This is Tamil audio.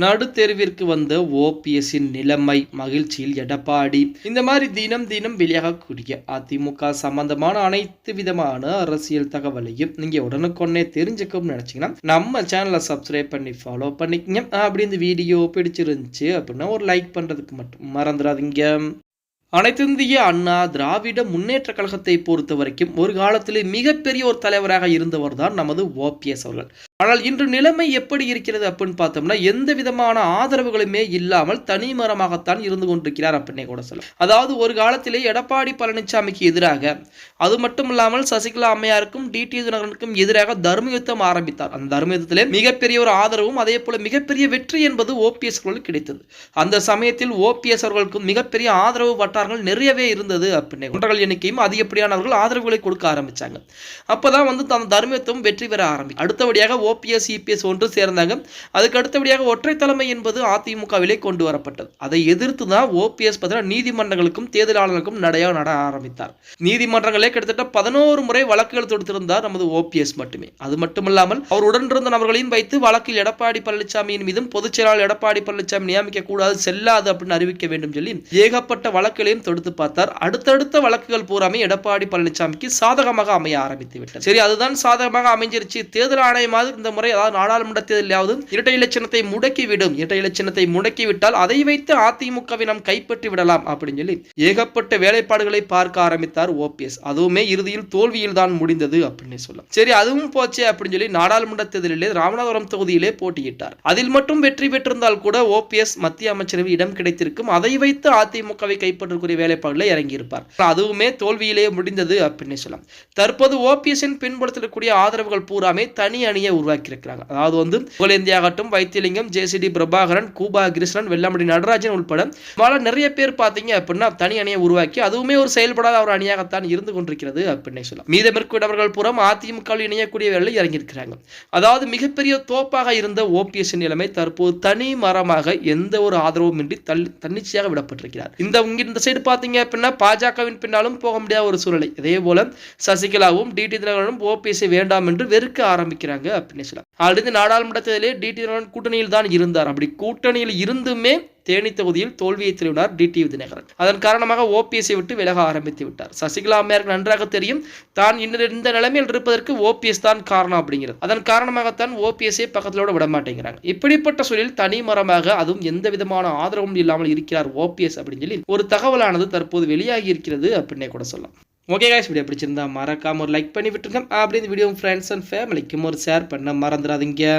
நடுத்தெருவிற்கு வந்த ஓபிஎஸ்ஸின் நிலைமை மகிழ்ச்சியில் எடப்பாடி. இந்த மாதிரி தினம் தினம் வெளியாகக்கூடிய அதிமுக சம்பந்தமான அனைத்து விதமான அரசியல் தகவலையும் நீங்க உடனுக்குடனே தெரிஞ்சுக்கணும்னு நினைச்சீங்கன்னா நம்ம சேனலை சப்ஸ்கிரைப் பண்ணி ஃபாலோ பண்ணிக்கங்க. அப்படி இந்த வீடியோ பிடிச்சிருந்துச்சு அப்படின்னா ஒரு லைக் பண்றதுக்கு மட்டும் மறந்துடாதீங்க. அனைத்திந்திய அண்ணா திராவிட முன்னேற்ற கழகத்தை பொறுத்த வரைக்கும் ஒரு காலத்திலே மிகப்பெரிய ஒரு தலைவராக இருந்தவர் தான் நமது ஓபிஎஸ் அவர்கள். ஆனால் இன்று நிலைமை எப்படி இருக்கிறது அப்படின்னு பார்த்தோம்னா எந்த விதமான ஆதரவுகளுமே இல்லாமல் தனிமரமாகத்தான் இருந்து கொண்டிருக்கிறார் அப்படின்னே கூட சொல்லலாம். அதாவது ஒரு காலத்திலே எடப்பாடி பழனிசாமிக்கு எதிராக, அது மட்டும் இல்லாமல் சசிகலா அம்மையாருக்கும் டிடி தினகரனுக்கும் எதிராக தர்ம யுத்தம் ஆரம்பித்தார். அந்த தர்ம யுத்தத்திலே மிகப்பெரிய ஒரு ஆதரவும் அதே போல மிகப்பெரிய வெற்றி என்பது ஓபிஎஸ் அவர்களுக்கு கிடைத்தது. அந்த சமயத்தில் ஓபிஎஸ் அவர்களுக்கும் மிகப்பெரிய ஆதரவு வட்டாரங்கள் நிறையவே இருந்தது அப்படின்னே குண்டர்கள் எண்ணிக்கையும் அதிகப்படியானவர்கள் ஆதரவுகளை கொடுக்க ஆரம்பிச்சாங்க. அப்பதான் அந்த தர்ம யுத்தம் வெற்றி பெற ஆரம்பிக்கும். அடுத்தபடியாக ஓபிஎஸ் இபிஎஸ் ஒன்று சேர்ந்தாங்க. அதுக்கு அடுத்தபடியாக ஒற்றை தலைமை என்பது அதிமுகவிலே கொண்டு வரப்பட்டது. அதை எதிர்த்து தான் ஓபிஎஸ் நீதிமன்றங்களுக்கும் தேர்தலாளர்களுக்கும் நட ஆரம்பித்தார். நீதிமன்றங்களே கிட்டத்தட்ட 11 முறை வழக்குகள் தொடுத்திருந்தார் நமது ஓபிஎஸ் மட்டுமே. அது மட்டுமல்லாமல் அவர் உடனிருந்த நபர்களையும் வைத்து வழக்கில் எடப்பாடி பழனிசாமியின் மீதும் பொதுச் செயலாளர் எடப்பாடி பழனிசாமி நியமிக்க கூடாது, செல்லாது அப்படின்னு அறிவிக்க வேண்டும் சொல்லி ஏகப்பட்ட வழக்குகளையும் தொடுத்து பார்த்தார். அடுத்தடுத்த வழக்குகள் பூராமே எடப்பாடி பழனிசாமிக்கு சாதகமாக அமைய ஆரம்பித்து விட்டது. சரி, அதுதான் சாதகமாக அமைஞ்சிருச்சு. தேர்தல் ஆணையமாவது இந்த முறை, அதாவது நாடாளுமன்ற தேர்தலாவது இரட்டை இலச்சினத்தை முடக்கிவிடும், இரட்டை இலச்சினத்தை முடக்கிவிட்டால் அதை வைத்து அதிமுகவை நாம் கைப்பற்றி விடலாம் அப்படின்னு சொல்லி ஏகப்பட்ட வேலைப்பாடுகளை பார்க்க ஆரம்பித்தார் ஓபிஎஸ். அதுவுமே இறுதியில் தோல்வியில் தான் முடிந்தது அப்படின்னு சொல்லலாம். சரி, அதுவும் போச்சே அப்படின்னு சொல்லி நாடாளுமன்ற தேர்தலிலே ராமநாதபுரம் தொகுதியிலே போட்டியிட்டார். அதில் மட்டும் வெற்றி பெற்றிருந்தால் கூட ஓபிஎஸ் மத்திய அமைச்சரவை இடம் கிடைத்திருக்கும். அதை வைத்து அதிமுகவை கைப்பற்றக்கூடிய வேலைப்பாடுகளை இறங்கியிருப்பார். அதுவுமே தோல்வியிலே முடிந்தது அப்படின்னு சொல்லலாம். தற்போது ஓபிஎஸ்ஸின் பின்பற்றக்கூடிய ஆதரவுகள் பூராமே தனி அணியை உருவாக்கி இருக்கிறாங்க. அதாவது புகழேந்தி ஆகட்டும், வைத்தியலிங்கம், ஜேசிடி பிரபாகரன், கூபா கிருஷ்ணன், வெள்ளமடி நடராஜன் உட்பட நிறைய பேர் பார்த்தீங்க அப்படின்னா தனி அணியை உருவாக்கி அதுவுமே ஒரு செயல்படாத ஒரு அணியாகத்தான் இருந்து கொண்டிருக்கிறது அப்படின்னு சொல்லலாம். மீதமிருக்கவர்கள் புறம் அதிமுக இணையக்கூடிய வேலை இறங்கியிருக்கிறாங்க. அதாவது மிகப்பெரிய தோப்பாக இருந்த ஓபிஎஸ் நிலைமை தற்போது தனி மரமாக எந்த ஒரு ஆதரவும் இன்றி தன்னிச்சையாக விடப்பட்டிருக்கிறார். இந்த சைடு பார்த்தீங்க அப்படின்னா பாஜகவின் பின்னாலும் போக முடியாத ஒரு சூழ்நிலை. அதே போல சசிகலாவும் டிடி தினகரனும் ஓபிஎஸ் வேண்டாம் என்று வெறுக்க ஆரம்பிக்கிறாங்க அப்படின்னு சொல்லலாம். அடுத்து நாடாளுமன்ற தேர்தலிலே டிடி தினகரன் கூட்டணியில் தான் இருந்தார். அப்படி கூட்டணியில் இருந்துமே தேனி தொகுதியில் தோல்வியை தழுவினார் டிடி தினகரன். அதன் காரணமாக ஓபிஎஸ்ஐ விட்டு விலக ஆரம்பித்து விட்டார். சசிகலா அம்மையாருக்கு நன்றாக தெரியும் தான் இந்த நிலைமையில் இருப்பதற்கு ஓபிஎஸ் தான் காரணம் அப்படிங்கிறது. அதன் காரணமாகத்தான் ஓபிஎஸ்ஐ பக்கத்திலோட விட மாட்டேங்கிறாங்க. இப்படிப்பட்ட சூழலில் தனிமரமாக, அதுவும் எந்த விதமான ஆதரவும் இல்லாமல் இருக்கிறார் ஓபிஎஸ் அப்படின்னு சொல்லி ஒரு தகவலானது தற்போது வெளியாகி இருக்கிறது அப்படின்னே கூட சொல்லலாம். ஓகே गाइस, வீடியோ பிடிச்சிருந்தா மறக்காம ஒரு லைக் பண்ணி விட்டுருங்க. அப்படி இந்த வீடியோ ஃப்ரெண்ட்ஸ் அண்ட் ஃபேமிலிக்கும் ஒரு ஷேர் பண்ண மறந்துடாதீங்க.